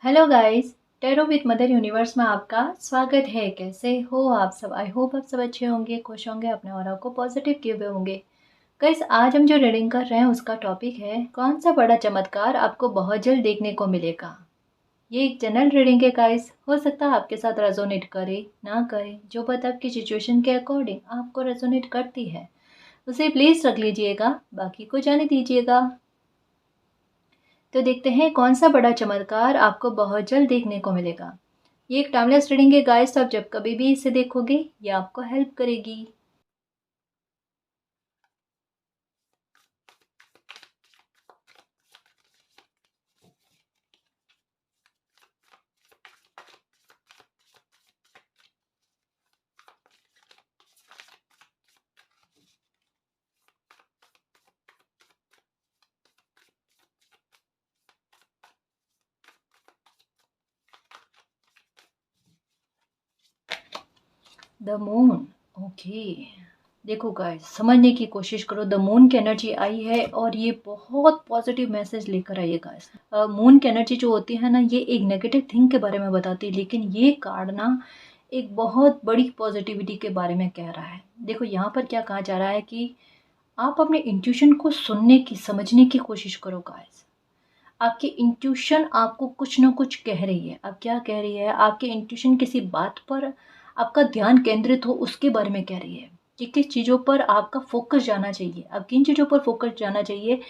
Hello guys, tarot with mother universe में आपका स्वागत है। कैसे हो आप सब? आई होप आप सब अच्छे होंगे, खुश होंगे, अपने ऑरा को पॉजिटिव किए हुए होंगे। गाइस, आज हम जो रीडिंग कर रहे हैं उसका टॉपिक है कौन सा बड़ा चमत्कार आपको बहुत जल्द देखने को मिलेगा। ये एक जनरल रीडिंग है गाइस, हो सकता है आपके साथ रेजोनेट करे ना करे। जो बात आपकी सिचुएशन के अकॉर्डिंग आपको रेजोनेट करती है उसे प्लीज़ रख लीजिएगा, बाकी को जाने दीजिएगा। तो देखते हैं कौन सा बड़ा चमत्कार आपको बहुत जल्द देखने को मिलेगा। ये एक टाइमलेस रीडिंग है गाइस, तो आप जब कभी भी इसे देखोगे ये आपको हेल्प करेगी। The moon. ओके, देखो गाइस, समझने की कोशिश करो। द मून की एनर्जी आई है और ये बहुत पॉजिटिव मैसेज लेकर आई है गाइस। मून की एनर्जी जो होती है ना, ये एक नेगेटिव थिंग के बारे में बताती है, लेकिन ये कार्ड ना एक बहुत बड़ी पॉजिटिविटी के बारे में कह रहा है। देखो यहाँ पर क्या कहा जा रहा है कि आप अपने इंट्यूशन को सुनने की, समझने की कोशिश करो गाइस। आपकी इंट्यूशन आपको कुछ ना कुछ कह रही है। अब क्या कह रही है? आपकी इंट्यूशन किसी बात पर आपका ध्यान केंद्रित हो उसके बारे में कह रही है कि किस चीज़ों पर आपका फोकस जाना चाहिए। अब किन चीज़ों पर फोकस जाना चाहिए?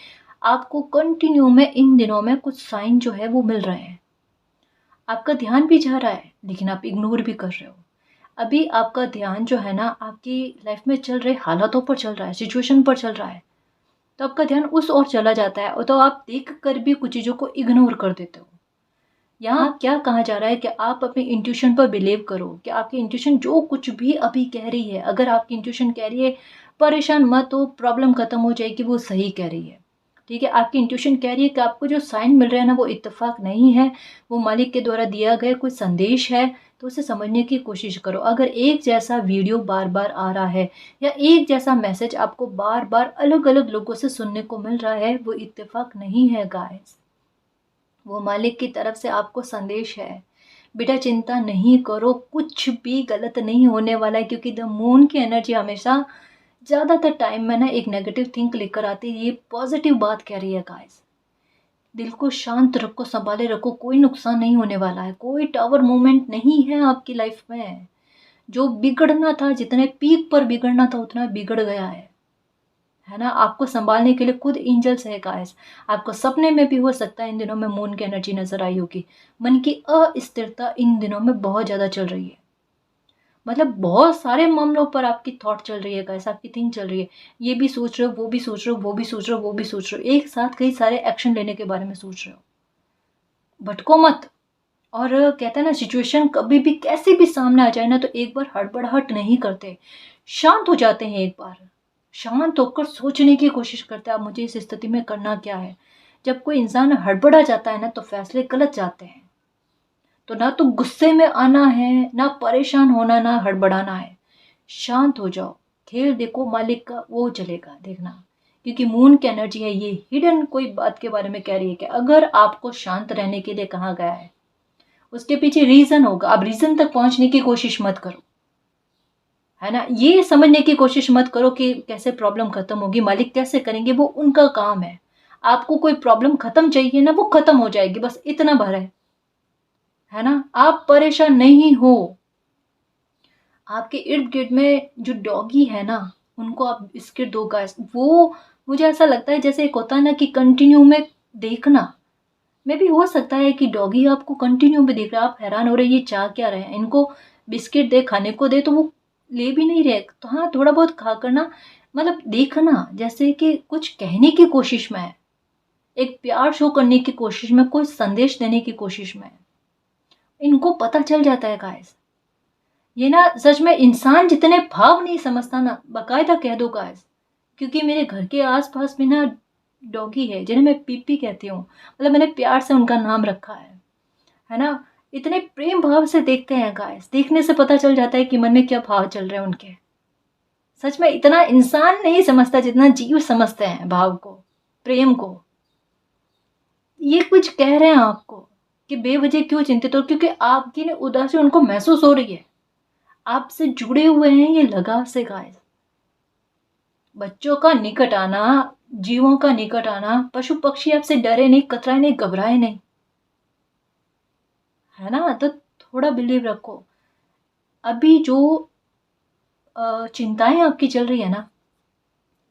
आपको कंटिन्यू में इन दिनों में कुछ साइन जो है वो मिल रहे हैं। आपका ध्यान भी जा रहा है लेकिन आप इग्नोर भी कर रहे हो। अभी आपका ध्यान जो है ना, आपकी लाइफ में चल रहे हालातों पर चल रहा है, सिचुएशन पर चल रहा है, तो आपका ध्यान उस ओर चला जाता है और तो आप देख कर भी कुछ चीज़ों को इग्नोर कर देते हो। यहाँ क्या कहा जा रहा है कि आप अपने इंट्यूशन पर बिलीव करो कि आपकी इंट्यूशन जो कुछ भी अभी कह रही है, अगर आपकी इंट्यूशन कह रही है परेशान मत हो, प्रॉब्लम खत्म हो जाएगी, वो सही कह रही है। ठीक है, आपकी इंट्यूशन कह रही है कि आपको जो साइन मिल रहा है ना, वो इत्तेफाक नहीं है, वो मालिक के द्वारा दिया गया कोई संदेश है। तो उसे समझने की कोशिश करो। अगर एक जैसा वीडियो बार बार आ रहा है या एक जैसा मैसेज आपको बार बार अलग अलग लोगों से सुनने को मिल रहा है, वो इत्तेफाक नहीं है गाइस, वो मालिक की तरफ से आपको संदेश है। बेटा चिंता नहीं करो, कुछ भी गलत नहीं होने वाला है, क्योंकि द मून की एनर्जी हमेशा ज़्यादातर टाइम में ना एक नेगेटिव थिंक लेकर आती है। ये पॉजिटिव बात कह रही है गाइस। दिल को शांत रखो, संभाले रखो, कोई नुकसान नहीं होने वाला है, कोई टावर मूवमेंट नहीं है आपकी लाइफ में। जो बिगड़ना था, जितने पीक पर बिगड़ना था, उतना बिगड़ गया है ना। आपको संभालने के लिए खुद एंजल्स है गाइस। आपको सपने में भी हो सकता है इन दिनों में मून की एनर्जी नजर आई होगी। मन की अस्थिरता इन दिनों में बहुत ज्यादा चल रही है, मतलब बहुत सारे मामलों पर आपकी थॉट चल रही है गाइस, आपकी थिंक चल रही है। ये भी सोच रहे हो, वो भी सोच रहे हो, वो भी सोच रहे हो, वो भी सोच रहे हो, एक साथ कई सारे एक्शन लेने के बारे में सोच रहे हो। भटको मत। और कहते हैं ना, सिचुएशन कभी भी कैसे भी सामने आ जाए ना, तो एक बार हड़बड़ाहट नहीं करते, शांत हो जाते हैं। एक बार शांत होकर सोचने की कोशिश करते हैं, आप मुझे इस स्थिति में करना क्या है। जब कोई इंसान हड़बड़ा जाता है ना, तो फैसले गलत जाते हैं। तो ना तो गुस्से में आना है, ना परेशान होना, ना हड़बड़ाना है। शांत हो जाओ, खेल देखो, मालिक का वो चलेगा, देखना। क्योंकि मून की एनर्जी है, ये हिडन कोई बात के बारे में कह रही है कि अगर आपको शांत रहने के लिए कहा गया है, उसके पीछे रीजन होगा। आप रीजन तक पहुंचने की कोशिश मत करो, है ना। ये समझने की कोशिश मत करो कि कैसे प्रॉब्लम खत्म होगी, मालिक कैसे करेंगे, वो उनका काम है। आपको कोई प्रॉब्लम खत्म चाहिए ना, वो खत्म हो जाएगी, बस इतना भर है ना। आप परेशान नहीं हो। आपके इर्द गिर्द में जो डॉगी है ना, उनको आप बिस्किट दो गाइस। वो मुझे ऐसा लगता है जैसे एक होता है ना कि कंटिन्यू में देखना। मे भी हो सकता है कि डॉगी आपको कंटिन्यू में देख रहा है, आप हैरान हो रहे हैं ये चाह क्या रहे हैं, इनको बिस्किट दे, खाने को दे, तो वो ले भी नहीं रहे। तो हाँ, थोड़ा बहुत खा करना, मतलब देखना जैसे कि कुछ कहने की कोशिश में है, एक प्यार शो करने की कोशिश में, कोई संदेश देने की कोशिश में है। इनको पता चल जाता है गाइस। ये ना सच में इंसान जितने भाव नहीं समझता ना, बाकायदा कह दो गाइस। क्योंकि मेरे घर के आसपास में ना डॉगी है जिन्हें मैं पीपी कहती हूँ, मतलब मैंने प्यार से उनका नाम रखा है ना। इतने प्रेम भाव से देखते हैं गाइस, देखने से पता चल जाता है कि मन में क्या भाव चल रहे हैं उनके। सच में इतना इंसान नहीं समझता जितना जीव समझते हैं भाव को, प्रेम को। ये कुछ कह रहे हैं आपको कि बेवजह क्यों चिंतित हो, क्योंकि आपकी ना उदासी उनको महसूस हो रही है, आपसे जुड़े हुए हैं ये लगाव से गाइस। बच्चों का निकट आना, जीवों का निकट आना, पशु पक्षी आपसे डरे नहीं, कतराए नहीं, घबराए नहीं, है ना। तो थोड़ा बिलीव रखो। अभी जो चिंताएं आपकी चल रही है ना,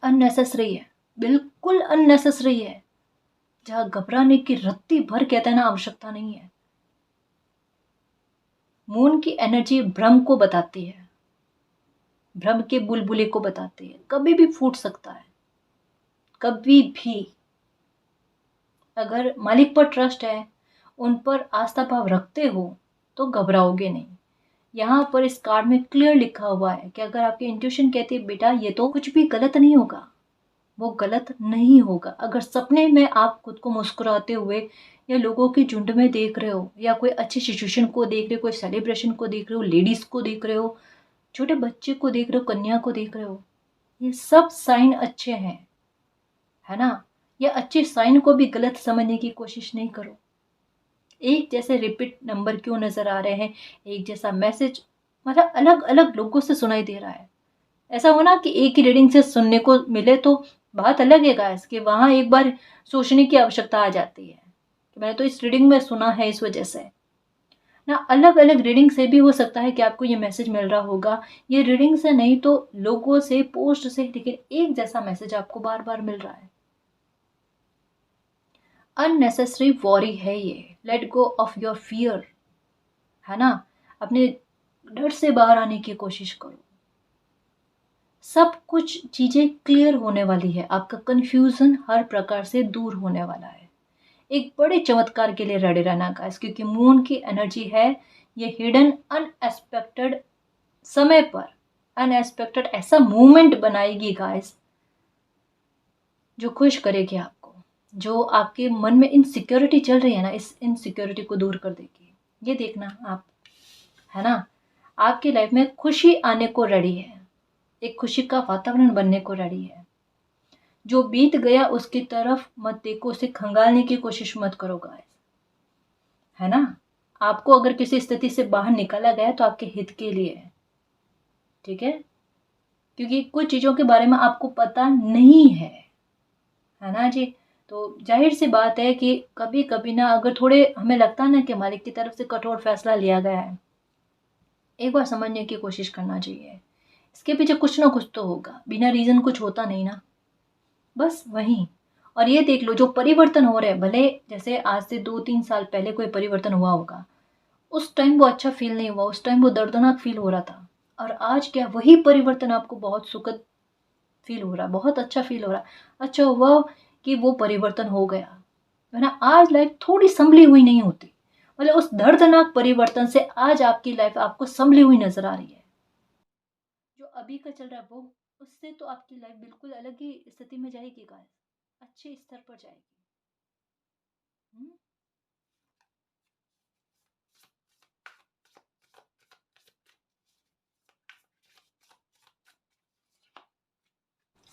अननेसेसरी है, बिल्कुल अननेसेसरी है। जहाँ घबराने की रत्ती भर कहते हैं ना, आवश्यकता नहीं है। मून की एनर्जी भ्रम को बताती है, भ्रम के बुलबुले को बताती है, कभी भी फूट सकता है, कभी भी। अगर मालिक पर ट्रस्ट है, उन पर आस्था भाव रखते हो, तो घबराओगे नहीं। यहाँ पर इस कार्ड में क्लियर लिखा हुआ है कि अगर आपकी इंट्यूशन कहती है बेटा ये तो कुछ भी गलत नहीं होगा, वो गलत नहीं होगा। अगर सपने में आप खुद को मुस्कुराते हुए या लोगों की झुंड में देख रहे हो, या कोई अच्छी सिचुएशन को देख रहे हो, कोई सेलिब्रेशन को देख रहे हो, लेडीज को देख रहे हो, छोटे बच्चे को देख रहे हो, कन्या को देख रहे हो, ये सब साइन अच्छे हैं, है ना। ये अच्छे साइन को भी गलत समझने की कोशिश नहीं करो। एक जैसे रिपीट नंबर क्यों नजर आ रहे हैं, एक जैसा मैसेज, मतलब अलग अलग लोगों से सुनाई दे रहा है। ऐसा हो ना कि एक ही रीडिंग से सुनने को मिले तो बात अलग है गाइस, कि वहां एक बार सोचने की आवश्यकता आ जाती है कि मैंने तो इस रीडिंग में सुना है, इस वजह से ना। अलग अलग रीडिंग से भी हो सकता है कि आपको ये मैसेज मिल रहा होगा, ये रीडिंग से नहीं तो लोगों से, पोस्ट से, लेकिन एक जैसा मैसेज आपको बार बार मिल रहा है। अननेसेसरी वॉरी है ये, let go of your fear, है ना। अपने डर से बाहर आने की कोशिश करो। सब कुछ चीजें क्लियर होने वाली है, आपका कंफ्यूजन हर प्रकार से दूर होने वाला है। एक बड़े चमत्कार के लिए रेडी रहना गाइस, क्योंकि मून की एनर्जी है ये हिडन, अनएक्सपेक्टेड समय पर अनएक्सपेक्टेड ऐसा मूवमेंट बनाएगी गाइस, जो खुश करेगी आपको। जो आपके मन में इनसिक्योरिटी चल रही है ना, इस इनसिक्योरिटी को दूर कर देगी। ये देखना आप, है ना। आपकी लाइफ में खुशी आने को रेडी है, एक खुशी का वातावरण बनने को रेडी है। जो बीत गया उसकी तरफ मत देखो, उसे खंगालने की कोशिश मत करो गाइस, है ना। आपको अगर किसी स्थिति से बाहर निकाला गया तो आपके हित के लिए है, ठीक है। क्योंकि कुछ चीजों के बारे में आपको पता नहीं है ना जी। तो जाहिर सी बात है कि कभी कभी ना, अगर थोड़े हमें लगता है ना कि मालिक की तरफ से कठोर फैसला लिया गया है, एक बार समझने की कोशिश करना चाहिए। इसके पीछे कुछ ना कुछ तो होगा, बिना रीजन कुछ होता नहीं ना, बस वही। और ये देख लो, जो परिवर्तन हो रहे हैं, भले जैसे आज से 2-3 साल पहले कोई परिवर्तन हुआ होगा, उस टाइम वो अच्छा फील नहीं हुआ, उस टाइम वो दर्दनाक फील हो रहा था। और आज क्या, वही परिवर्तन आपको बहुत सुखद फील हो रहा है, बहुत अच्छा फील हो रहा है। अच्छा हुआ कि वो परिवर्तन हो गया, वरना आज लाइफ थोड़ी संभली हुई नहीं होती। मतलब उस दर्दनाक परिवर्तन से आज आपकी लाइफ आपको संभली हुई नजर आ रही है। जो अभी का चल रहा है वो, उससे तो आपकी लाइफ बिल्कुल अलग ही स्थिति में जाएगी गाइस, अच्छे स्तर पर जाएगी। हम्म।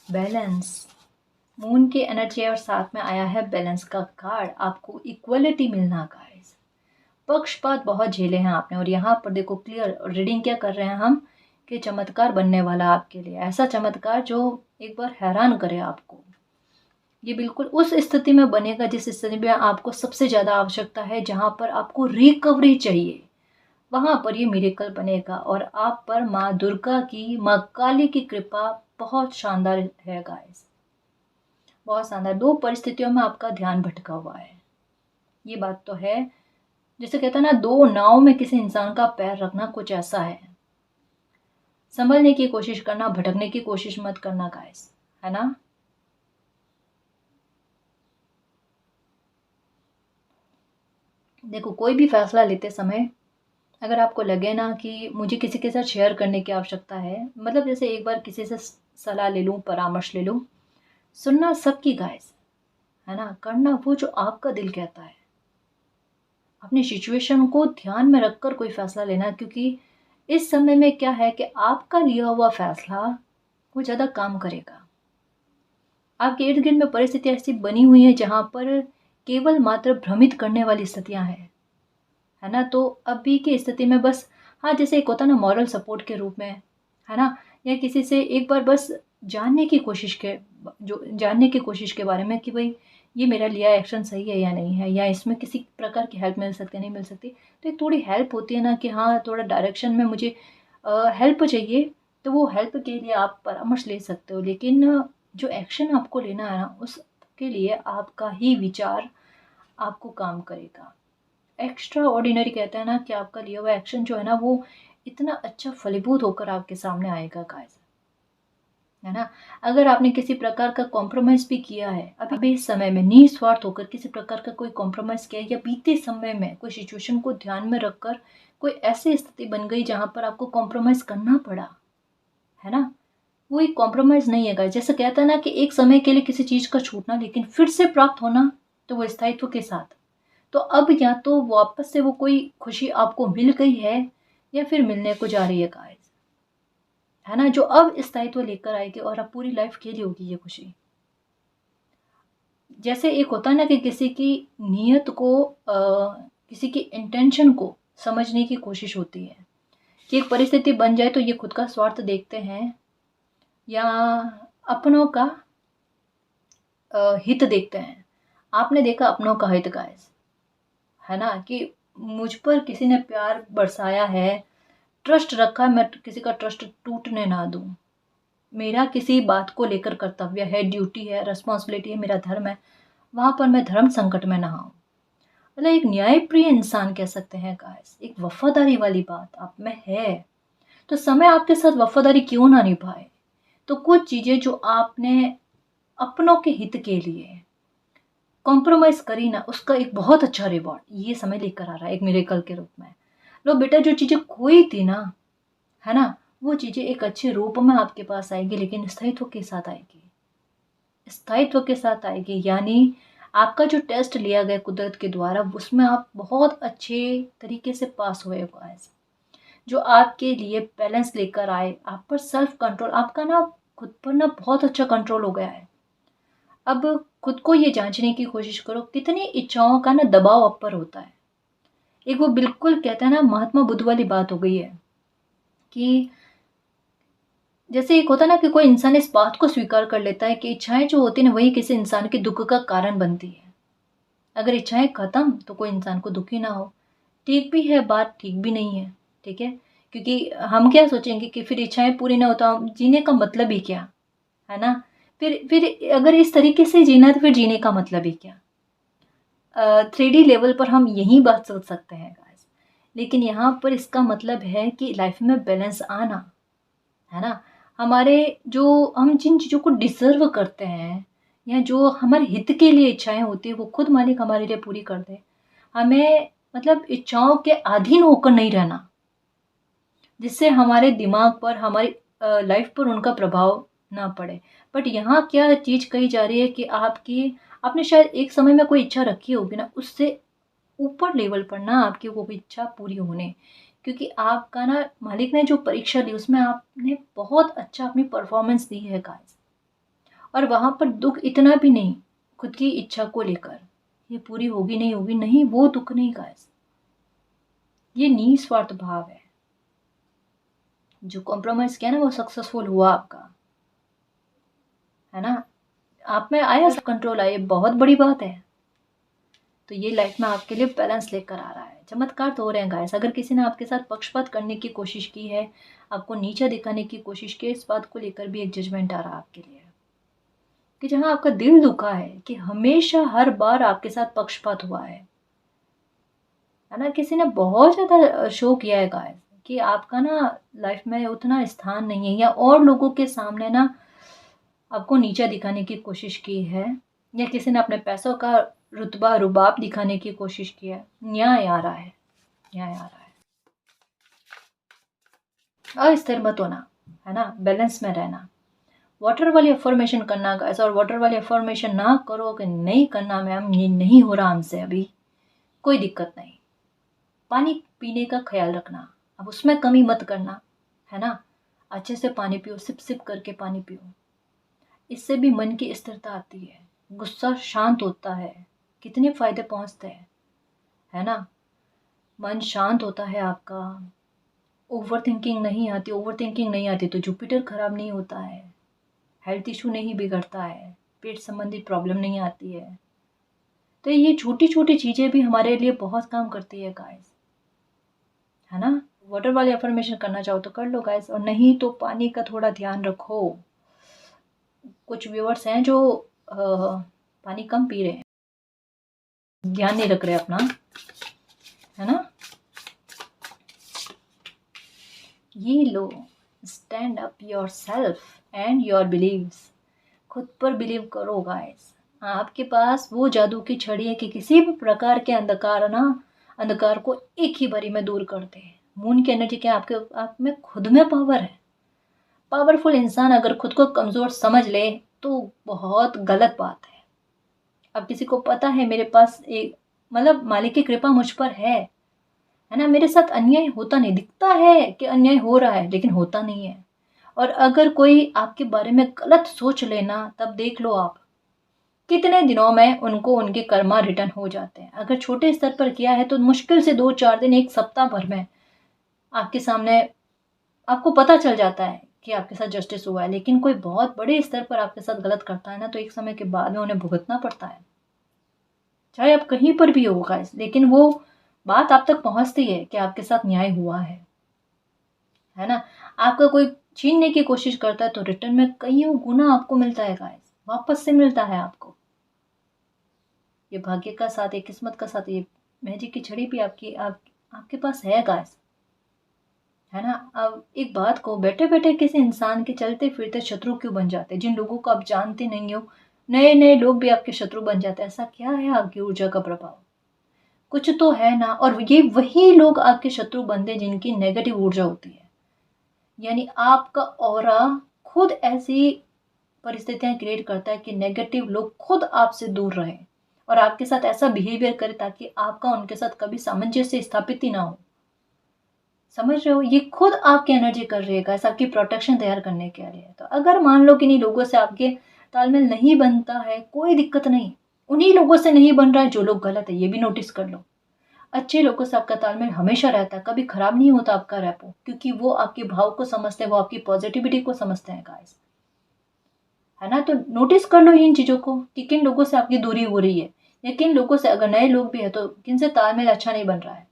बैलेंस, मून की एनर्जी और साथ में आया है बैलेंस का कार्ड। आपको इक्वलिटी मिलना गाइस, पक्षपात बहुत झेले हैं आपने, और यहाँ पर देखो क्लियर रीडिंग क्या कर रहे हैं हम, कि चमत्कार बनने वाला आपके लिए, ऐसा चमत्कार जो एक बार हैरान करे आपको। ये बिल्कुल उस स्थिति में बनेगा जिस स्थिति में आपको सबसे ज्यादा आवश्यकता है, जहां पर आपको रिकवरी चाहिए, वहां पर ये मिरेकल बनेगा। और आप पर माँ दुर्गा की, माँ काली की कृपा बहुत शानदार है गाइस, बहुत शानदार। दो परिस्थितियों में आपका ध्यान भटका हुआ है, ये बात तो है। जैसे कहता है ना, दो नाव में किसी इंसान का पैर रखना कुछ ऐसा है। संभलने की कोशिश करना, भटकने की कोशिश मत करना गाइस, है ना। देखो, कोई भी फैसला लेते समय अगर आपको लगे ना कि मुझे किसी के साथ शेयर करने की आवश्यकता है, मतलब जैसे एक बार किसी से सलाह ले लूं, परामर्श ले लूं, सुनना सबकी गाइस, है ना। करना वो जो आपका दिल कहता है, अपनी सिचुएशन को ध्यान में रखकर कोई फैसला लेना, क्योंकि इस समय में क्या है कि आपका लिया हुआ फैसला वो ज़्यादा काम करेगा। आपके इर्द गिर्द में परिस्थितियाँ ऐसी बनी हुई हैं जहाँ पर केवल मात्र भ्रमित करने वाली स्थितियाँ हैं, है ना? तो अभी की स्थिति में बस हाँ, जैसे एक होता है ना मॉरल सपोर्ट के रूप में, है ना? या किसी से एक बार बस जानने की कोशिश के बारे में कि भई ये मेरा लिया एक्शन सही है या नहीं है, या इसमें किसी प्रकार की हेल्प मिल सकती है, नहीं मिल सकती। तो एक थोड़ी हेल्प होती है ना कि हाँ, थोड़ा डायरेक्शन में मुझे हेल्प चाहिए, तो वो हेल्प के लिए आप परामर्श ले सकते हो। लेकिन जो एक्शन आपको लेना है ना, उसके लिए आपका ही विचार आपको काम करेगा। एक्स्ट्रा ऑर्डिनरी कहते हैं ना कि आपका लिया हुआ एक्शन जो है ना, वो इतना अच्छा फलीभूत होकर आपके सामने आएगा गाइस, है ना? अगर आपने किसी प्रकार का कॉम्प्रोमाइज़ भी किया है, अभी इस समय में निस्वार्थ होकर किसी प्रकार का कोई कॉम्प्रोमाइज़ किया है, या बीते समय में कोई सिचुएशन को ध्यान में रखकर कोई ऐसी स्थिति बन गई जहाँ पर आपको कॉम्प्रोमाइज़ करना पड़ा, है ना? वो एक कॉम्प्रोमाइज़ नहीं है गाइस। जैसे कहते हैं ना कि एक समय के लिए किसी चीज़ का छूटना, लेकिन फिर से प्राप्त होना, तो वो स्थायित्व के साथ। तो अब या तो वापस से वो कोई खुशी आपको मिल गई है, या फिर मिलने को जा रही है गाइस, है ना? जो अब स्थायित्व लेकर आएगी और अब पूरी लाइफ के लिए होगी ये खुशी। जैसे एक होता है ना कि किसी की नीयत को किसी की इंटेंशन को समझने की कोशिश होती है कि एक परिस्थिति बन जाए तो ये खुद का स्वार्थ देखते हैं, या अपनों का हित देखते हैं। आपने देखा अपनों का हित गाइस, है ना? कि मुझ पर किसी ने प्यार बरसाया है, ट्रस्ट रखा है, मैं किसी का ट्रस्ट टूटने ना दूँ। मेरा किसी बात को लेकर कर्तव्य है, ड्यूटी है, रिस्पॉन्सिबिलिटी है, मेरा धर्म है, वहाँ पर मैं धर्म संकट में ना आऊँ। मतलब एक न्यायप्रिय इंसान कह सकते हैं गाइस, एक वफ़ादारी वाली बात आप में है, तो समय आपके साथ वफ़ादारी क्यों ना निभाए? तो कुछ चीज़ें जो आपने अपनों के हित के लिए कॉम्प्रोमाइज़ करी ना, उसका एक बहुत अच्छा रिवॉर्ड ये समय लेकर आ रहा है, एक मिरेकल के रूप में। लो बेटा, जो चीज़ें खोई थी ना, है ना? वो चीज़ें एक अच्छे रूप में आपके पास आएगी, लेकिन स्थायित्व के साथ आएगी। स्थायित्व के साथ आएगी, यानी आपका जो टेस्ट लिया गया कुदरत के द्वारा, उसमें आप बहुत अच्छे तरीके से पास हुए हो गाइस। जो आपके लिए बैलेंस लेकर आए, आप पर सेल्फ कंट्रोल, आपका ना खुद पर ना बहुत अच्छा कंट्रोल हो गया है। अब खुद को ये जाँचने की कोशिश करो, कितनी इच्छाओं का ना दबाव आप पर होता है। एक वो बिल्कुल कहते हैं ना महात्मा बुद्ध वाली बात हो गई है कि जैसे एक होता है ना कि कोई इंसान इस बात को स्वीकार कर लेता है कि इच्छाएँ जो होती हैं ना, वही किसी इंसान के दुःख का कारण बनती है। अगर इच्छाएँ खत्म तो कोई इंसान को दुःख ही ना हो। ठीक भी है बात, ठीक भी नहीं है, ठीक है? क्योंकि हम क्या सोचेंगे कि फिर इच्छाएँ पूरी ना हो तो हम जीने का मतलब ही क्या? है ना? फिर अगर इस तरीके से जीना है तो फिर जीने का मतलब ही क्या? 3D लेवल पर हम यही बात सोच सकते हैं गाइस। लेकिन यहाँ पर इसका मतलब है कि लाइफ में बैलेंस आना, है ना? हमारे जो हम जिन चीज़ों को डिज़र्व करते हैं, या जो हमारे हित के लिए इच्छाएँ होती हैं, वो खुद मालिक हमारे लिए पूरी कर दे। हमें मतलब इच्छाओं के अधीन होकर नहीं रहना, जिससे हमारे दिमाग पर, हमारी लाइफ पर उनका प्रभाव ना पड़े। बट यहाँ क्या चीज़ कही जा रही है कि आपने शायद एक समय में कोई इच्छा रखी होगी ना, उससे ऊपर लेवल पर ना आपकी वो इच्छा पूरी होने, क्योंकि आपका ना मालिक ने जो परीक्षा ली उसमें आपने बहुत अच्छा अपनी परफॉर्मेंस दी है गाइस। और वहाँ पर दुःख इतना भी नहीं, खुद की इच्छा को लेकर, ये पूरी होगी नहीं होगी, नहीं वो दुःख नहीं गाइस, ये निस्वार्थ भाव है। जो कॉम्प्रोमाइज़ किया ना वो सक्सेसफुल हुआ आपका, है ना? आप में आया सेल्फ कंट्रोल आया, बहुत बड़ी बात है। तो ये लाइफ में आपके लिए बैलेंस लेकर आ रहा है। चमत्कार तो हो रहे हैं गाइस। अगर किसी ने आपके साथ पक्षपात करने की कोशिश की है, आपको नीचा दिखाने की कोशिश की है, इस बात को लेकर भी एक जजमेंट आ रहा है आपके लिए, कि जहाँ आपका दिल दुखा है कि हमेशा हर बार आपके साथ पक्षपात हुआ है ना? किसी ने बहुत ज़्यादा शो किया है गाइस कि आपका ना लाइफ में उतना स्थान नहीं है, या और लोगों के सामने ना आपको नीचा दिखाने की कोशिश की है, या किसी ने अपने पैसों का रुतबा रुबाब दिखाने की कोशिश की है। न्याय आ रहा है, न्याय आ रहा है। अस्थिर मत होना, है ना? बैलेंस में रहना। वाटर वाली अफ़र्मेशन करना गाइस, और वाटर वाली अफ़र्मेशन ना करो कि नहीं करना मैम, ये नहीं हो रहा हमसे अभी, कोई दिक्कत नहीं। पानी पीने का ख़्याल रखना, अब उसमें कमी मत करना, है ना? अच्छे से पानी पियो, सिप-सिप करके पानी पियो। इससे भी मन की स्थिरता आती है, गुस्सा शांत होता है, कितने फ़ायदे पहुँचते हैं, है ना? मन शांत होता है आपका, ओवर थिंकिंग नहीं आती तो जुपिटर खराब नहीं होता है, हेल्थ इशू नहीं बिगड़ता है, पेट संबंधी प्रॉब्लम नहीं आती है। तो ये छोटी छोटी चीज़ें भी हमारे लिए बहुत काम करती है गाइस, है ना। वाटर वाली अफर्मेशन करना चाहो तो कर लो गाइस, और नहीं तो पानी का थोड़ा ध्यान रखो। कुछ व्यूअर्स हैं जो पानी कम पी रहे हैं, ध्यान नहीं रख रहे अपना, है ना। ये लो, stand up yourself and your beliefs. खुद पर बिलीव करो गाइस। आपके पास वो जादू की छड़ी है कि किसी भी प्रकार के अंधकार को एक ही बारी में दूर कर दे। मून की एनर्जी क्या, आपके आप में खुद में पावर है। पावरफुल इंसान अगर खुद को कमजोर समझ ले तो बहुत गलत बात है। अब किसी को पता है मेरे पास एक मतलब मालिक की कृपा मुझ पर है ना, मेरे साथ अन्याय होता नहीं, दिखता है कि अन्याय हो रहा है लेकिन होता नहीं है। और अगर कोई आपके बारे में गलत सोच लेना, तब देख लो आप कितने दिनों में उनको उनके कर्मा रिटर्न हो जाते हैं। अगर छोटे स्तर पर किया है तो मुश्किल से 2-4 दिन, एक सप्ताह भर में आपके सामने आपको पता चल जाता है कि आपके साथ जस्टिस हुआ है। लेकिन कोई बहुत बड़े स्तर पर आपके साथ गलत करता है ना, तो एक समय के बाद में उन्हें भुगतना पड़ता है, चाहे आप कहीं पर भी हो गाइस। लेकिन वो बात आप तक पहुंचती है कि आपके साथ न्याय हुआ है ना। आपका कोई छीनने की कोशिश करता है तो रिटर्न में कईयों गुना आपको मिलता है गाइस, वापस से मिलता है आपको। ये भाग्य का साथ, ये किस्मत का साथ, ये मैजिक की छड़ी भी आपके पास है गाइस, है ना। अब एक बात को, बैठे बैठे किसी इंसान के चलते फिरते शत्रु क्यों बन जाते हैं? जिन लोगों को आप जानते नहीं हो, नए नए लोग भी आपके शत्रु बन जाते हैं। ऐसा क्या है आपकी ऊर्जा का प्रभाव? कुछ तो है ना। और ये वही लोग आपके शत्रु बनते हैं जिनकी नेगेटिव ऊर्जा होती है। यानी आपका ऑरा खुद ऐसी परिस्थितियां क्रिएट करता है कि नेगेटिव लोग खुद आपसे दूर रहें और आपके साथ ऐसा बिहेवियर करें ताकि आपका उनके साथ कभी सामंजस्य स्थापित ही ना हो। समझ रहे हो? ये खुद आपकी एनर्जी कर रही है गाइस, आपकी प्रोटेक्शन तैयार करने के लिए। तो अगर मान लो कि इन्हीं लोगों से आपके तालमेल नहीं बनता है, कोई दिक्कत नहीं। उन्हीं लोगों से नहीं बन रहा है जो लोग गलत है, ये भी नोटिस कर लो। अच्छे लोगों से आपका तालमेल हमेशा रहता है, कभी खराब नहीं होता आपका रैपो, क्योंकि वो आपके भाव को समझते हैं, वो आपकी पॉजिटिविटी को समझते हैं गाइस, है ना। तो नोटिस कर लो इन चीजों को कि किन लोगों से आपकी दूरी हो रही है, या किन लोगों से, अगर नए लोग भी है तो किन से तालमेल अच्छा नहीं बन रहा है,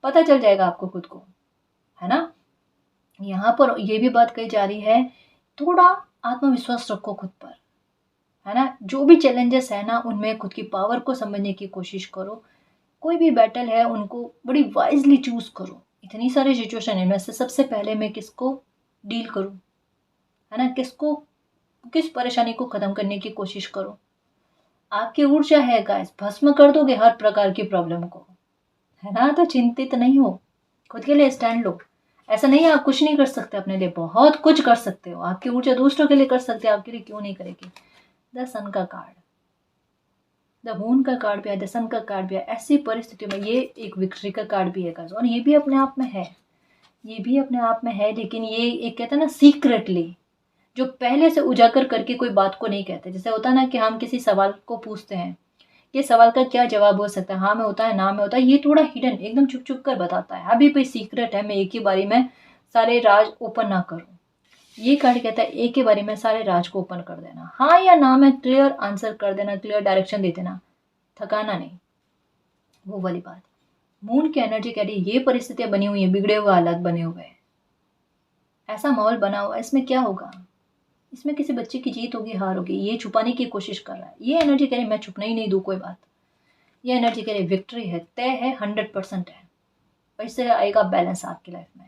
पता चल जाएगा आपको खुद को, है ना। यहाँ पर ये भी बात कही जा रही है, थोड़ा आत्मविश्वास रखो खुद पर, है ना। जो भी चैलेंजेस है ना, उनमें खुद की पावर को समझने की कोशिश करो। कोई भी बैटल है उनको बड़ी वाइजली चूज करो। इतनी सारी सिचुएशन है, में से सबसे पहले मैं किसको डील करूं, है ना, किस परेशानी को खत्म करने की कोशिश करो। आपकी ऊर्जा है गाइस, भस्म कर दोगे हर प्रकार की प्रॉब्लम को, है ना। तो चिंतित नहीं हो, खुद के लिए स्टैंड लो। ऐसा नहीं है आप कुछ नहीं कर सकते अपने लिए, बहुत कुछ कर सकते हो। आपकी ऊर्जा दूसरों के लिए कर सकते हैं, आपके लिए क्यों नहीं करेगी। द सन का कार्ड, द मून का कार्ड भी है, द सन का कार्ड भी है। ऐसी परिस्थितियों में ये एक विक्ट्री का कार्ड भी है गाइस, और ये भी अपने आप में है, ये भी अपने आप में है। लेकिन ये एक कहते हैं ना सीक्रेटली, जो पहले से उजागर करके कोई बात को नहीं कहते। जैसे होता है ना कि हम किसी सवाल को पूछते हैं, ये सवाल का क्या जवाब हो सकता है, हाँ में होता है, ना में होता है, ये थोड़ा हिडन एकदम छुप छुप कर बताता है, अभी कोई सीक्रेट है, मैं एक ही बारी में सारे राज ओपन ना करूं। ये कार्ड कहता है एक ही बारी में सारे राज को ओपन कर देना, हाँ या ना में क्लियर आंसर कर देना, क्लियर डायरेक्शन दे देना, थकाना नहीं, वो वाली बात। मून की एनर्जी कह रही है ये परिस्थितियां बनी हुई है, बिगड़े हुए हालात बने हुए हैं, ऐसा माहौल बना हुआ है, इसमें क्या होगा, इसमें किसी बच्चे की जीत होगी हार होगी, ये छुपाने की कोशिश कर रहा है। ये एनर्जी कह रही है मैं छुपना ही नहीं दूं कोई बात। ये एनर्जी कह रही है विक्ट्री है, तय है, 100% है, और इससे आएगा बैलेंस आपकी लाइफ में।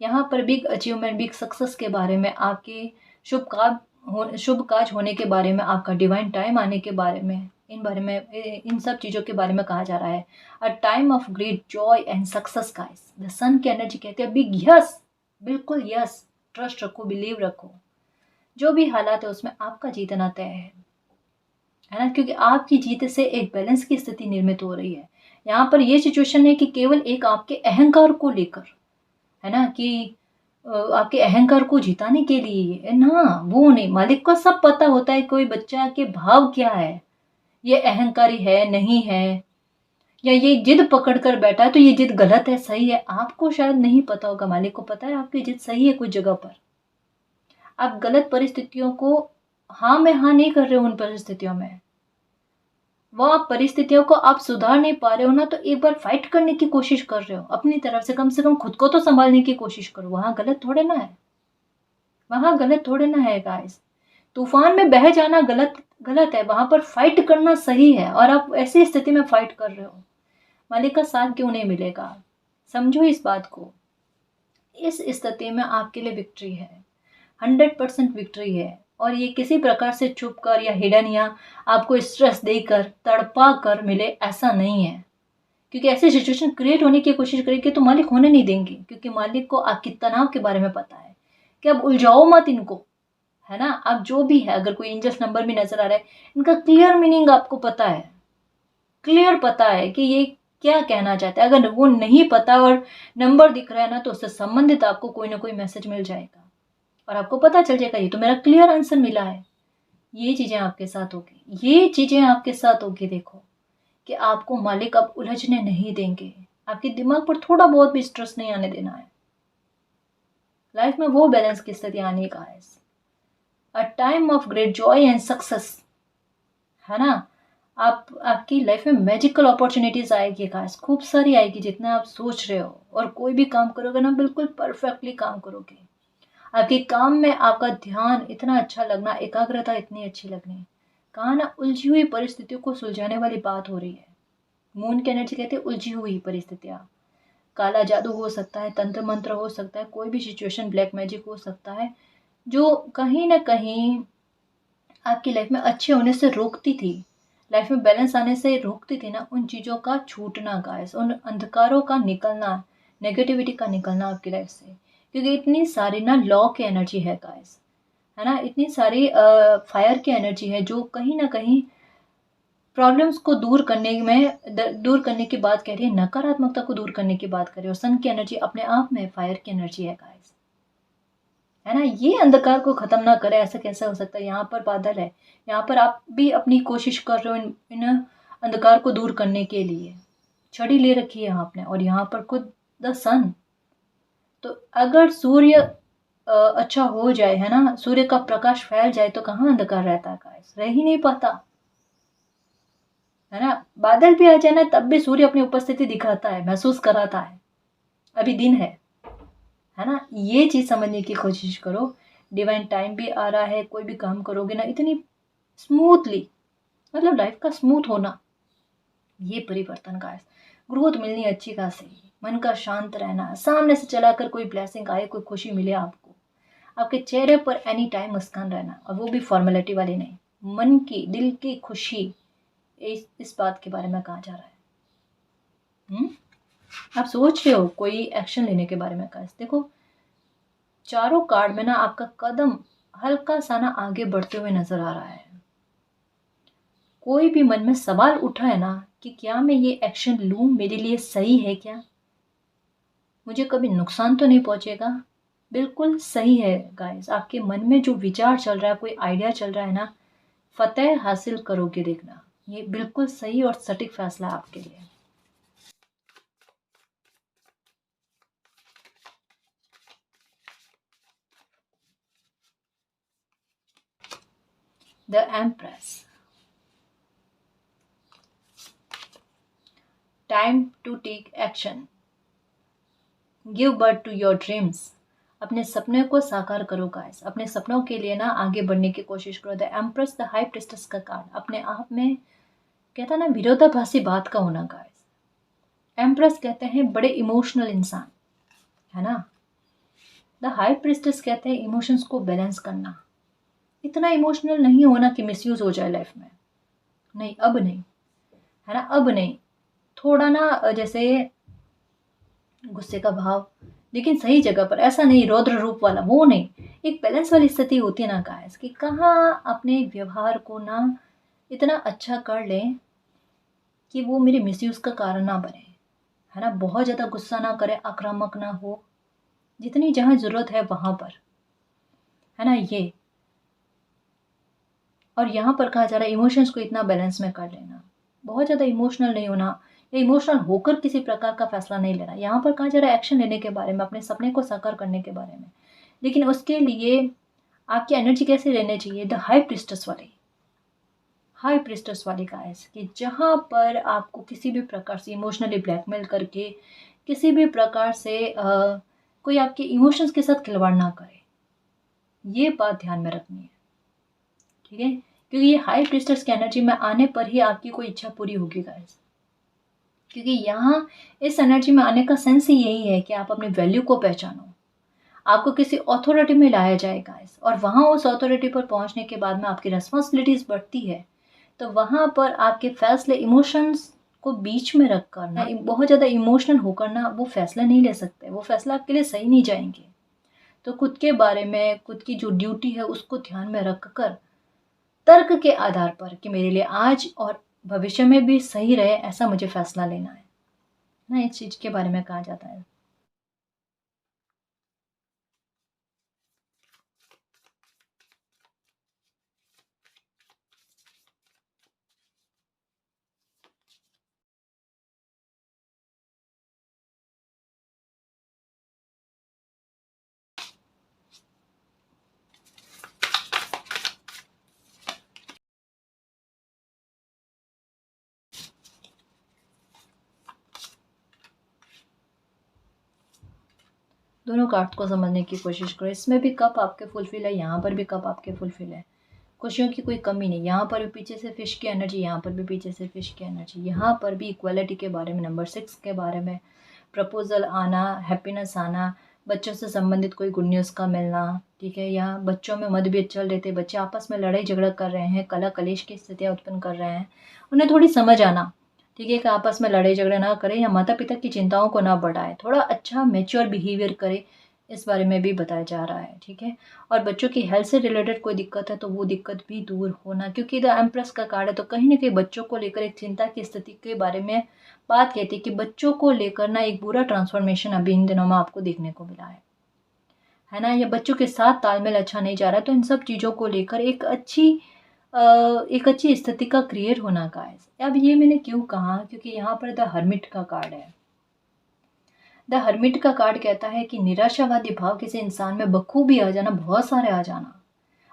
यहाँ पर बिग अचीवमेंट, बिग सक्सेस के बारे में, आपके शुभ काज होने के बारे में, आपका डिवाइन टाइम आने के बारे में, इन सब चीज़ों के बारे में कहा जा रहा है। A time of great joy and success guys. The sun की एनर्जी कहती है बिग यस, बिल्कुल यस, ट्रस्ट रखो, बिलीव रखो। जो भी हालात है उसमें आपका जीतना तय है ना, क्योंकि आपकी जीत से एक बैलेंस की स्थिति निर्मित हो रही है। यहाँ पर ये सिचुएशन है कि केवल एक आपके अहंकार को लेकर, है ना, कि आपके अहंकार को जिताने के लिए है ना, वो नहीं, मालिक को सब पता होता है कोई बच्चा के भाव क्या है, ये अहंकारी है नहीं है, या ये जिद पकड़ कर बैठा है, तो ये जिद गलत है सही है आपको शायद नहीं पता होगा, मालिक को पता है आपकी जिद सही है कुछ जगह पर। आप गलत परिस्थितियों को हाँ में हाँ नहीं कर रहे हो, उन परिस्थितियों में वह परिस्थितियों को आप सुधार नहीं पा रहे हो ना, तो एक बार फाइट करने की कोशिश कर रहे हो अपनी तरफ से कम खुद को तो संभालने की कोशिश करो। वहां गलत थोड़े ना है, वहां गलत थोड़े ना है गाइस। तूफान में बह जाना गलत गलत है, वहां पर फाइट करना सही है। और आप ऐसी स्थिति में फाइट कर रहे हो, मालिक का साथ क्यों नहीं मिलेगा? समझो इस बात को। इस स्थिति में आपके लिए विक्ट्री है, 100% विक्ट्री है। और ये किसी प्रकार से छुप कर या हिडन या आपको स्ट्रेस देकर तड़पा कर मिले, ऐसा नहीं है। क्योंकि ऐसी सिचुएशन क्रिएट होने की कोशिश करेंगे तो मालिक होने नहीं देंगे, क्योंकि मालिक को आपकी तनाव के बारे में पता है कि अब उलझाओ मत इनको, है ना। अब जो भी है, अगर कोई एंजल्स नंबर भी नजर आ रहा है, इनका क्लियर मीनिंग आपको पता है, क्लियर पता है कि ये क्या कहना चाहता है। अगर वो नहीं पता और नंबर दिख रहा है ना, तो उससे संबंधित आपको कोई ना कोई मैसेज मिल जाएगा और आपको पता चल जाएगा ये तो मेरा क्लियर आंसर मिला है। ये चीजें आपके साथ होगी, ये चीजें आपके साथ होगी। देखो कि आपको मालिक अब उलझने नहीं देंगे, आपके दिमाग पर थोड़ा बहुत भी स्ट्रेस नहीं आने देना है। लाइफ में वो बैलेंस की स्थिति आने का है, a time of great joy and success, है ना। आप आपकी लाइफ में मैजिकल अपॉर्चुनिटीज आएगी गाइस, खूब सारी आएगी जितना आप सोच रहे हो। और कोई भी काम करोगे ना, बिल्कुल परफेक्टली काम करोगे। आपके काम में आपका ध्यान इतना अच्छा लगना, एकाग्रता इतनी अच्छी लगनी। कहा ना, उलझी हुई परिस्थितियों को सुलझाने वाली बात हो रही है। मून की एनर्जी कहते हैं उलझी हुई परिस्थितियां। काला जादू हो सकता है, तंत्र मंत्र हो सकता है, कोई भी सिचुएशन, ब्लैक मैजिक हो सकता है, जो कहीं ना कहीं आपकी लाइफ में अच्छे होने से रोकती थी, लाइफ में बैलेंस आने से रोकती थी ना, उन चीज़ों का छूटना गाइस, उन अंधकारों का निकलना, नेगेटिविटी का निकलना आपकी लाइफ से। क्योंकि इतनी सारी ना लॉ की एनर्जी है गाइस, है ना, इतनी सारी फायर की एनर्जी है जो कहीं ना कहीं प्रॉब्लम्स को दूर करने में दूर करने की बात कह रही है, नकारात्मकता को दूर करने की बात कर रही है। और सन की एनर्जी अपने आप में फायर की एनर्जी है गाइस, है ना। ये अंधकार को खत्म ना करे ऐसा कैसे हो सकता है? यहाँ पर बादल है, यहाँ पर आप भी अपनी कोशिश कर रहे हो इन अंधकार को दूर करने के लिए। छड़ी ले रखी है आपने, और यहाँ पर खुद द सन। तो अगर सूर्य अच्छा हो जाए, है ना, सूर्य का प्रकाश फैल जाए, तो कहाँ अंधकार रहता है गाइस? रह ही नहीं पाता, है ना। बादल भी आ जाए ना, तब भी सूर्य अपनी उपस्थिति दिखाता है, महसूस कराता है अभी दिन है ना। ये चीज समझने की कोशिश करो। डिवाइन टाइम भी आ रहा है, कोई भी काम करोगे ना इतनी स्मूथली, मतलब लाइफ का स्मूथ होना, ये परिवर्तन का है। ग्रोथ मिलनी अच्छी खासी, मन का शांत रहना, सामने से चलाकर कोई ब्लेसिंग आए, कोई खुशी मिले आपको, आपके चेहरे पर एनी टाइम मुस्कान रहना, और वो भी फॉर्मेलिटी वाली नहीं, मन की दिल की खुशी। इस बात के बारे में कहा जा रहा है। आप सोच रहे हो कोई एक्शन लेने के बारे में कहा, देखो चारों कार्ड में ना आपका कदम हल्का सा ना आगे बढ़ते हुए नजर आ रहा है। कोई भी मन में सवाल उठा है ना कि क्या मैं ये एक्शन लूं, मेरे लिए सही है क्या, मुझे कभी नुकसान तो नहीं पहुंचेगा? बिल्कुल सही है गाइस, आपके मन में जो विचार चल रहा है, कोई आइडिया चल रहा है ना, फतेह हासिल करोगे देखना। ये बिल्कुल सही और सटीक फैसला है आपके लिए। The empress, time to take action, give birth to your dreams. अपने सपने को साकार करो गाइस, अपने सपनों के लिए ना आगे बढ़ने की कोशिश करो। The empress, the high priestess का कार्ड अपने आप में कहता है ना विरोधाभासी बात का होना गाइस। एम्प्रेस कहते हैं बड़े इमोशनल इंसान, है ना। द हाई प्रिस्टेस कहते हैं इमोशंस को बैलेंस करना, इतना इमोशनल नहीं होना कि मिसयूज हो जाए लाइफ में। नहीं, अब नहीं, है ना, अब नहीं। थोड़ा ना जैसे गुस्से का भाव, लेकिन सही जगह पर, ऐसा नहीं रौद्र रूप वाला, वो नहीं। एक बैलेंस वाली स्थिति होती है ना गाइस, कि कहाँ अपने व्यवहार को ना इतना अच्छा कर लें कि वो मेरे मिसयूज का कारण ना बने, है ना। बहुत ज़्यादा गुस्सा ना करे, आक्रामक ना हो, जितनी जहाँ ज़रूरत है वहाँ पर, है ना ये। और यहाँ पर कहा जा रहा है इमोशंस को इतना बैलेंस में कर लेना, बहुत ज़्यादा इमोशनल नहीं होना, या इमोशनल होकर किसी प्रकार का फैसला नहीं लेना। यहाँ पर कहा जा रहा है एक्शन लेने के बारे में, अपने सपने को साकार करने के बारे में। लेकिन उसके लिए आपकी एनर्जी कैसे लेनी चाहिए? द हाई प्रिस्टस वाली गाइस, कि जहाँ पर आपको किसी भी प्रकार से इमोशनली ब्लैकमेल करके, किसी भी प्रकार से कोई आपके इमोशंस के साथ खिलवाड़ ना करे। ये बात ध्यान में रखनी है, ठीक है? क्योंकि ये हाई प्रिस्टस की एनर्जी में आने पर ही आपकी कोई इच्छा पूरी होगी गाइस। क्योंकि यहाँ इस एनर्जी में आने का सेंस ही यही है कि आप अपने वैल्यू को पहचानो। आपको किसी अथॉरिटी में लाया जाएगा गाइस, और वहाँ उस अथॉरिटी पर पहुँचने के बाद में आपकी रिस्पॉन्सिबिलिटीज बढ़ती है। तो वहाँ पर आपके फैसले इमोशंस को बीच में रख कर ना, बहुत ज़्यादा इमोशनल होकर ना वो फैसला नहीं ले सकते, वो फैसला आपके लिए सही नहीं जाएंगे। तो खुद के बारे में, खुद की जो ड्यूटी है उसको ध्यान में रख कर, तर्क के आधार पर कि मेरे लिए आज और भविष्य में भी सही रहे, ऐसा मुझे फैसला लेना है ना, इस चीज़ के बारे में कहा जाता है। दोनों कार्ड्स को समझने की कोशिश करो। इसमें भी कप आपके फुलफिल है, यहाँ पर भी कप आपके फुलफिल है। खुशियों की कोई कमी नहीं। यहाँ पर भी पीछे से फिश की एनर्जी, यहाँ पर भी पीछे से फिश की एनर्जी। यहाँ पर भी इक्वालिटी के बारे में, नंबर 6 के बारे में, प्रपोजल आना, हैप्पीनेस आना, बच्चों से संबंधित कोई गुड न्यूज़ का मिलना, ठीक है? यहाँ बच्चों में मतभेद चल रहे थे, बच्चे आपस में लड़ाई झगड़ा कर रहे हैं, कलह कलेश की स्थितियाँ उत्पन्न कर रहे हैं, उन्हें थोड़ी समझ आना, ठीक है? कि आपस में लड़ाई झगड़ा ना करें या माता पिता की चिंताओं को ना बढ़ाए, थोड़ा अच्छा मैच्योर बिहेवियर करे, इस बारे में भी बताया जा रहा है, ठीक है? और बच्चों की हेल्थ से रिलेटेड कोई दिक्कत है तो वो दिक्कत भी दूर होना, क्योंकि द एम्प्रेस का कार्ड है, तो कहीं ना कहीं बच्चों को लेकर एक चिंता की स्थिति के बारे में बात कहती है कि बच्चों को लेकर ना एक बुरा ट्रांसफॉर्मेशन अभी इन दिनों में आपको देखने को मिला है ना? या बच्चों के साथ तालमेल अच्छा नहीं जा रहा है, तो इन सब चीज़ों को लेकर एक अच्छी स्थिति का क्रिएट होना का है। अब ये मैंने क्यों कहा, क्योंकि यहाँ पर द हर्मिट का कार्ड है। द हर्मिट का कार्ड कहता है कि निराशावादी भाव किसी इंसान में बखूबी आ जाना, बहुत सारे आ जाना।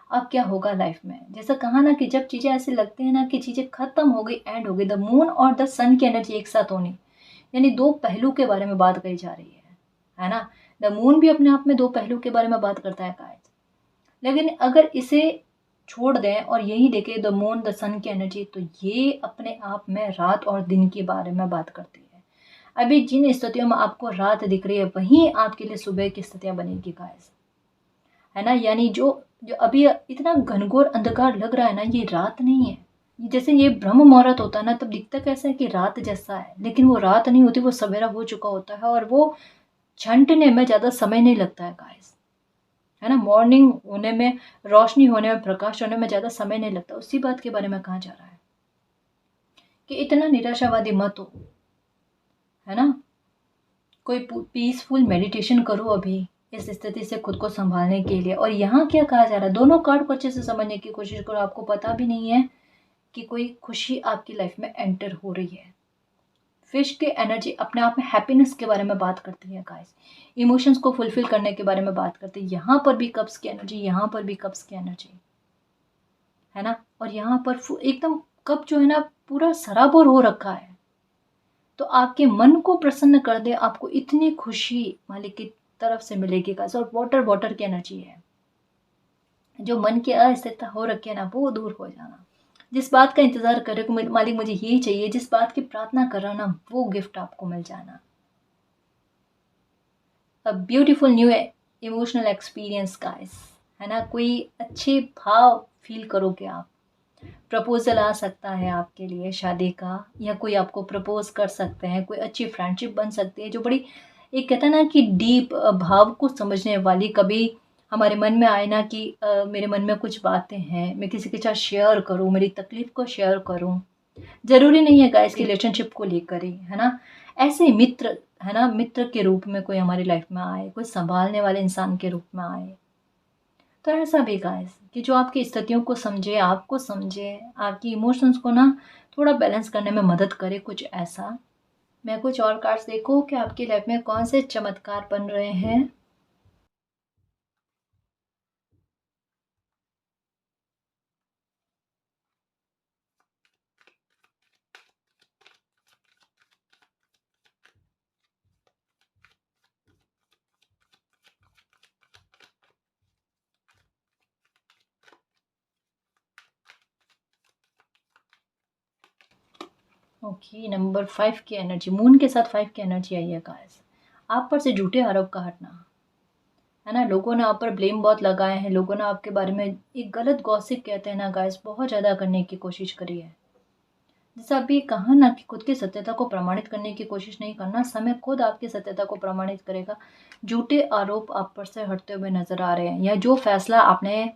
अब क्या होगा लाइफ में, जैसा कहा ना कि जब चीज़ें ऐसे लगती हैं ना कि चीज़ें खत्म हो गई, एंड हो गई, द मून और द सन की एनर्जी एक साथ होनी, यानी दो पहलू के बारे में बात कही जा रही है ना? द मून भी अपने आप में दो पहलू के बारे में बात करता है गाइस। लेकिन अगर इसे छोड़ दें और यही देखें द मून द सन की एनर्जी, तो ये अपने आप में रात और दिन के बारे में बात करती है। अभी जिन स्थितियों में आपको रात दिख रही है, वहीं आपके लिए सुबह की स्थितियां बनेगी गाइस, है ना? यानी जो जो अभी इतना घनघोर अंधकार लग रहा है ना, ये रात नहीं है। जैसे ये ब्रह्म मुहूर्त होता है ना, तब दिखता कैसा है कि रात जैसा है, लेकिन वो रात नहीं होती, वो सवेरा हो चुका होता है, और वो छंटने में ज़्यादा समय नहीं लगता है गाइस, है ना? मॉर्निंग होने में, रोशनी होने में, प्रकाश होने में ज़्यादा समय नहीं लगता। उसी बात के बारे में कहा जा रहा है कि इतना निराशावादी मत हो, है ना? कोई पीसफुल मेडिटेशन करो अभी इस स्थिति से खुद को संभालने के लिए। और यहाँ क्या कहा जा रहा है, दोनों कार्ड को अच्छे से समझने की कोशिश करो। आपको पता भी नहीं है कि कोई खुशी आपकी लाइफ में एंटर हो रही है। फिश की एनर्जी अपने आप में हैप्पीनेस के बारे में बात करती है गाइस, इमोशंस को फुलफिल करने के बारे में बात करती है। यहाँ पर भी कप्स की एनर्जी, यहाँ पर भी कप्स की एनर्जी, है ना? और यहाँ पर एकदम कप जो है ना, पूरा सराबोर हो रखा है। तो आपके मन को प्रसन्न कर दे, आपको इतनी खुशी मालिक की तरफ से मिलेगी गाइस। और वाटर की एनर्जी है, जो मन की अस्थिरता हो रखी है ना, वो दूर हो जाना। जिस बात का इंतजार कर रहे हो मालिक, मुझे यही चाहिए, जिस बात की प्रार्थना कर रहा हूं ना, वो गिफ्ट आपको मिल जाना। A beautiful new emotional experience guys, है ना? कोई अच्छे भाव फील करोगे आप। प्रपोजल आ सकता है आपके लिए शादी का, या कोई आपको प्रपोज कर सकते हैं, कोई अच्छी फ्रेंडशिप बन सकती है जो बड़ी, एक कहता है ना कि डीप भाव को समझने वाली। कभी हमारे मन में आए ना कि मेरे मन में कुछ बातें हैं, मैं किसी के साथ शेयर करूं, मेरी तकलीफ को शेयर करूं। ज़रूरी नहीं है गाइस कि रिलेशनशिप को लेकर ही, है ना? ऐसे मित्र, है ना, मित्र के रूप में कोई हमारी लाइफ में आए, कोई संभालने वाले इंसान के रूप में आए। तो ऐसा भी गाइस कि जो आपकी स्थितियों को समझे, आपको समझे, आपकी इमोशंस को ना थोड़ा बैलेंस करने में मदद करे, कुछ ऐसा। मैं कुछ और कार्ड्स देखूं कि आपकी लाइफ में कौन से चमत्कार बन रहे हैं। ओके, नंबर 5 की एनर्जी, मून के साथ 5 की एनर्जी आई है गाइस। आप पर से झूठे आरोप का हटना, है ना। लोगों ने आप पर ब्लेम बहुत लगाए हैं, लोगों ने आपके बारे में एक गलत गॉसिप कहते हैं ना गाइस, बहुत ज़्यादा करने की कोशिश करी है। जैसे अभी कहा ना कि खुद की सत्यता को प्रमाणित करने की कोशिश नहीं करना, समय खुद आपकी सत्यता को प्रमाणित करेगा। झूठे आरोप आप पर से हटते हुए नजर आ रहे हैं, या जो फैसला आपने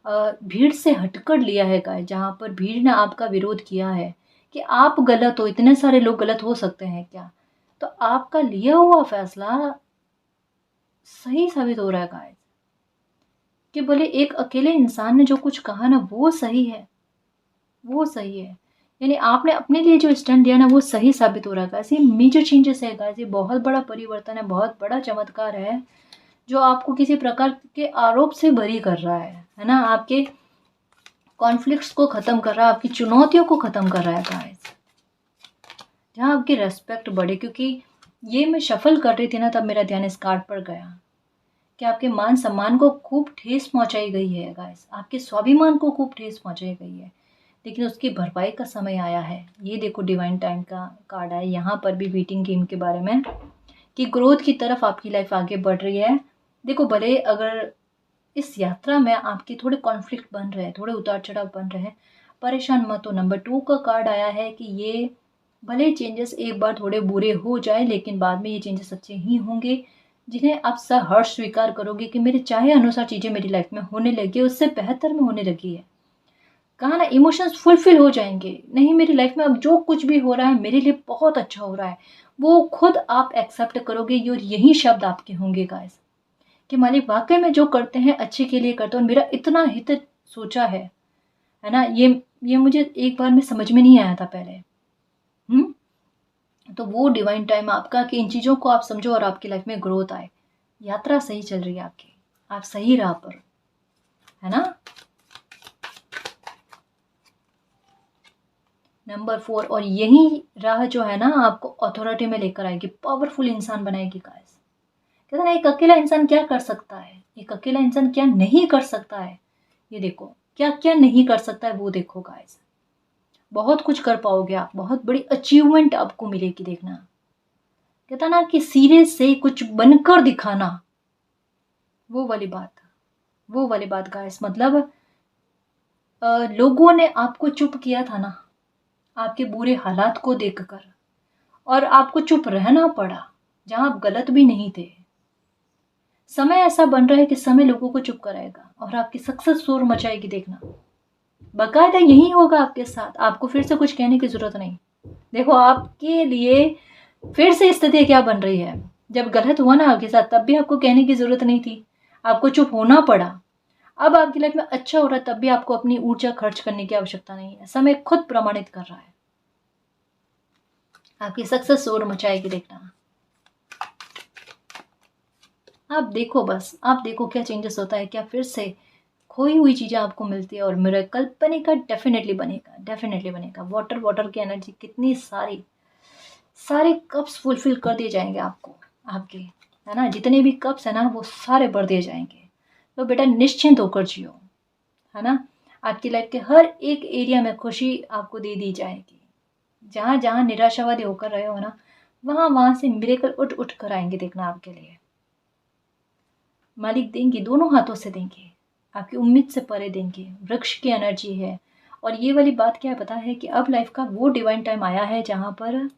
भीड़ से हटकर लिया है गाइस, जहाँ पर भीड़ ने आपका विरोध किया है कि आप गलत हो, इतने सारे लोग गलत हो सकते हैं क्या, तो आपका लिया हुआ फैसला सही साबित हो रहा है गाइस। कि बोले एक अकेले इंसान ने जो कुछ कहा ना वो सही है, वो सही है। यानी आपने अपने लिए जो स्टैंड लिया ना वो सही साबित हो रहा है गाइस। ये मेजर चेंजेस है गाइस, ये बहुत बड़ा परिवर्तन है, बहुत बड़ा चमत्कार है जो आपको किसी प्रकार के आरोप से बरी कर रहा है ना। आपके कॉन्फ्लिक्ट्स को खत्म कर रहा है, आपकी चुनौतियों को खत्म कर रहा है गाइस। जहाँ आपकी रेस्पेक्ट बढ़े, क्योंकि ये मैं शफल कर रही थी ना तब मेरा ध्यान इस कार्ड पर गया कि आपके मान सम्मान को खूब ठेस पहुंचाई गई है गाइस, आपके स्वाभिमान को खूब ठेस पहुंचाई गई है, लेकिन उसकी भरपाई का समय आया है। ये देखो डिवाइन टाइम का कार्ड है यहाँ पर भी, बीटिंग गेम के बारे में, कि ग्रोथ की तरफ आपकी लाइफ आगे बढ़ रही है। देखो भले अगर इस यात्रा में आपके थोड़े कॉन्फ्लिक्ट बन रहे हैं, थोड़े उतार चढ़ाव बन रहे हैं, परेशान मत हो। नंबर 2 का कार्ड आया है कि ये भले चेंजेस एक बार थोड़े बुरे हो जाए, लेकिन बाद में ये चेंजेस अच्छे ही होंगे, जिन्हें आप सहर्ष स्वीकार करोगे कि मेरे चाहे अनुसार चीज़ें मेरी लाइफ में होने लगी है, उससे बेहतर में होने लगी है। कहा ना, इमोशंस फुलफिल हो जाएंगे, नहीं मेरी लाइफ में अब जो कुछ भी हो रहा है मेरे लिए बहुत अच्छा हो रहा है, वो खुद आप एक्सेप्ट करोगे। और यही शब्द आपके होंगे गाइस कि मालिक वाकई में जो करते हैं अच्छे के लिए करते हैं, और मेरा इतना हित सोचा है ना। ये मुझे एक बार में समझ में नहीं आया था पहले। तो वो डिवाइन टाइम आपका कि इन चीज़ों को आप समझो और आपकी लाइफ में ग्रोथ आए। यात्रा सही चल रही है आपकी, आप सही राह पर, है ना। नंबर 4, और यही राह जो है ना आपको अथॉरिटी में लेकर आएगी, पावरफुल इंसान बनाएगी गाइस। कहते ना एक अकेला इंसान क्या कर सकता है, एक अकेला इंसान क्या नहीं कर सकता है, ये देखो क्या क्या नहीं कर सकता है वो देखो गाइस। बहुत कुछ कर पाओगे आप, बहुत बड़ी अचीवमेंट आपको मिलेगी, देखना। कहता ना कि सिरे से कुछ बनकर दिखाना, वो वाली बात, वो वाली बात गाइस। मतलब लोगों ने आपको चुप किया था ना आपके बुरे हालात को देखकर, और आपको चुप रहना पड़ा जहां आप गलत भी नहीं थे। समय ऐसा बन रहा है कि समय लोगों को चुप कराएगा और आपकी सक्सेस शोर मचाएगी, देखना। बकायदा यही होगा आपके साथ, आपको फिर से कुछ कहने की जरूरत नहीं। देखो आपके लिए फिर से स्थिति क्या बन रही है, जब गलत हुआ ना आपके साथ तब भी आपको कहने की जरूरत नहीं थी, आपको चुप होना पड़ा। अब आपकी लाइफ में अच्छा हो रहा है तब भी आपको अपनी ऊर्जा खर्च करने की आवश्यकता नहीं है, समय खुद प्रमाणित कर रहा है, आपकी सक्सेस शोर मचाएगी, देखना। आप देखो, बस आप देखो क्या चेंजेस होता है, क्या फिर से खोई हुई चीज़ें आपको मिलती है, और मिरेकल बनेगा, डेफिनेटली बनेगा, डेफिनेटली बनेगा। वाटर वाटर की एनर्जी कितनी सारी, सारे कप्स फुलफिल कर दिए जाएंगे आपको, आपके, है ना। जितने भी कप्स है ना वो सारे भर दिए जाएंगे। तो बेटा निश्चिंत होकर जियो, है ना। आपकी लाइफ के हर एक एरिया में खुशी आपको दे दी जाएगी। जहाँ जहाँ निराशावादी होकर रहे हो ना, वहाँ वहाँ से मिरेकल उठ उठ कर आएंगे, देखना आपके लिए। मालिक देंगे, दोनों हाथों से देंगे, आपकी उम्मीद से परे देंगे। वृक्ष की एनर्जी है, और ये वाली बात क्या पता है कि अब लाइफ का वो डिवाइन टाइम आया है जहाँ पर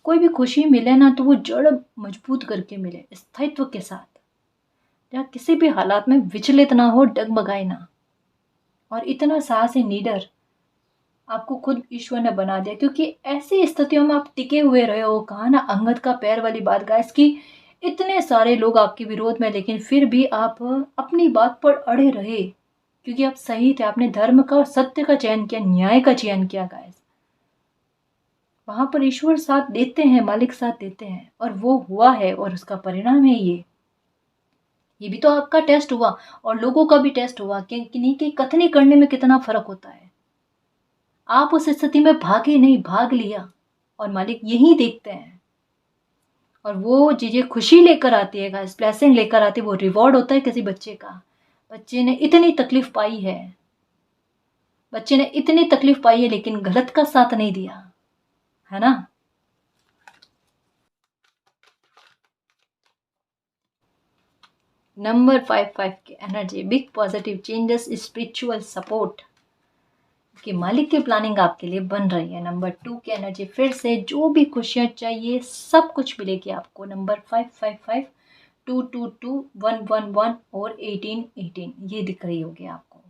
कोई भी खुशी मिले ना तो वो जड़ मजबूत करके मिले, स्थायित्व के साथ, जहाँ किसी भी हालात में विचलित ना हो, डगमगाए ना। और इतना साहस है, नीडर आपको खुद ईश्वर ने बना दिया, क्योंकि ऐसी स्थितियों में आप टिके हुए रहे हो। कहा ना अंगद का पैर वाली बात गाइस, की इतने सारे लोग आपके विरोध में, लेकिन फिर भी आप अपनी बात पर अड़े रहे, क्योंकि आप सही थे, आपने धर्म का और सत्य का चयन किया, न्याय का चयन किया गाइस। वहाँ पर ईश्वर साथ देते हैं, मालिक साथ देते हैं, और वो हुआ है और उसका परिणाम है ये भी तो आपका टेस्ट हुआ और लोगों का भी टेस्ट हुआ कि किन्हीं की कथनी करने में कितना फर्क होता है। आप उस स्थिति में भागे नहीं, भाग लिया, और मालिक यही देखते हैं। और वो चीज़ें खुशी लेकर आती है गाइस, ब्लेसिंग लेकर आती है, वो रिवॉर्ड होता है किसी बच्चे का। बच्चे ने इतनी तकलीफ पाई है, बच्चे ने इतनी तकलीफ पाई है, लेकिन गलत का साथ नहीं दिया, है ना। नंबर 5 की energy, big positive changes, spiritual support, कि मालिक की प्लानिंग आपके लिए बन रही है। नंबर 2 की एनर्जी, फिर से जो भी खुशियां चाहिए सब कुछ मिलेगी आपको। नंबर 555, 222, 111 और 1818 ये दिख रही होगी आपको,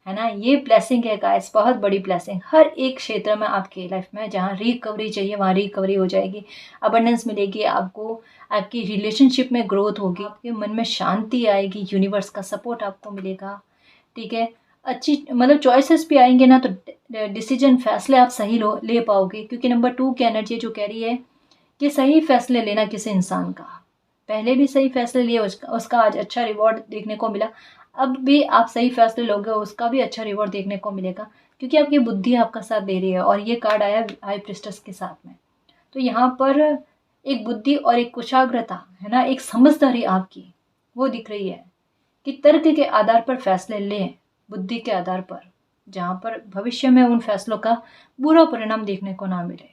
है ना। ये ब्लेसिंग है गाइस, बहुत बड़ी ब्लेसिंग। हर एक क्षेत्र में आपकी लाइफ में जहाँ रिकवरी चाहिए वहाँ रिकवरी हो जाएगी, अबंडेंस मिलेगी आपको, आपकी रिलेशनशिप में ग्रोथ होगी, आपके मन में शांति आएगी, यूनिवर्स का सपोर्ट आपको मिलेगा, ठीक है। अच्छी मतलब चॉइसेस भी आएंगे ना, तो डिसीजन फैसले आप सही ले पाओगे, क्योंकि नंबर 2 की एनर्जी जो कह रही है कि सही फैसले लेना किसी इंसान का, पहले भी सही फैसले लिए, उसका आज अच्छा रिवॉर्ड देखने को मिला, अब भी आप सही फैसले लोगे उसका भी अच्छा रिवॉर्ड देखने को मिलेगा, क्योंकि आपकी बुद्धि आपका साथ दे रही है। और ये कार्ड आया हाई प्रिस्टेस के साथ में, तो यहाँ पर एक बुद्धि और एक कुशाग्रता है ना, एक समझदारी आपकी वो दिख रही है कि तर्क के आधार पर फैसले लें, बुद्धि के आधार पर, जहाँ पर भविष्य में उन फैसलों का बुरा परिणाम देखने को ना मिले।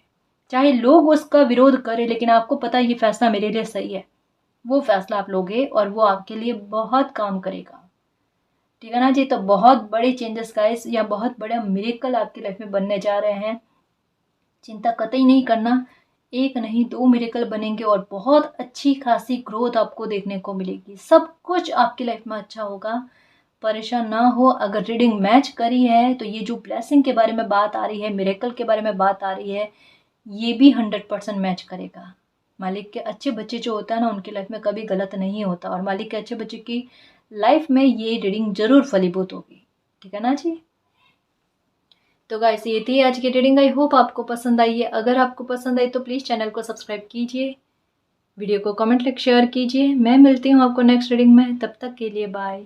चाहे लोग उसका विरोध करें, लेकिन आपको पता है ये फैसला मेरे लिए सही है, वो फैसला आप लोगे और वो आपके लिए बहुत काम करेगा, ठीक है ना जी। तो बहुत बड़े चेंजेस गाइस, या बहुत बड़ा मिरेकल आपकी लाइफ में बनने जा रहे हैं, चिंता कतई नहीं करना। एक नहीं 2 मिरेकल बनेंगे और बहुत अच्छी खासी ग्रोथ आपको देखने को मिलेगी, सब कुछ आपकी लाइफ में अच्छा होगा, परेशान ना हो। अगर रीडिंग मैच करी है तो ये जो ब्लेसिंग के बारे में बात आ रही है, मिरेकल के बारे में बात आ रही है, ये भी 100% मैच करेगा। मालिक के अच्छे बच्चे जो होता है ना, उनकी लाइफ में कभी गलत नहीं होता, और मालिक के अच्छे बच्चे की लाइफ में ये रीडिंग जरूर फलीभूत होगी, ठीक है ना जी। तो गाइस ये थी आज की रीडिंग, आई होप आपको पसंद आई है। अगर आपको पसंद आई तो प्लीज़ चैनल को सब्सक्राइब कीजिए, वीडियो को कमेंट लाइक शेयर कीजिए। मैं मिलती हूँ आपको नेक्स्ट रीडिंग में, तब तक के लिए बाय।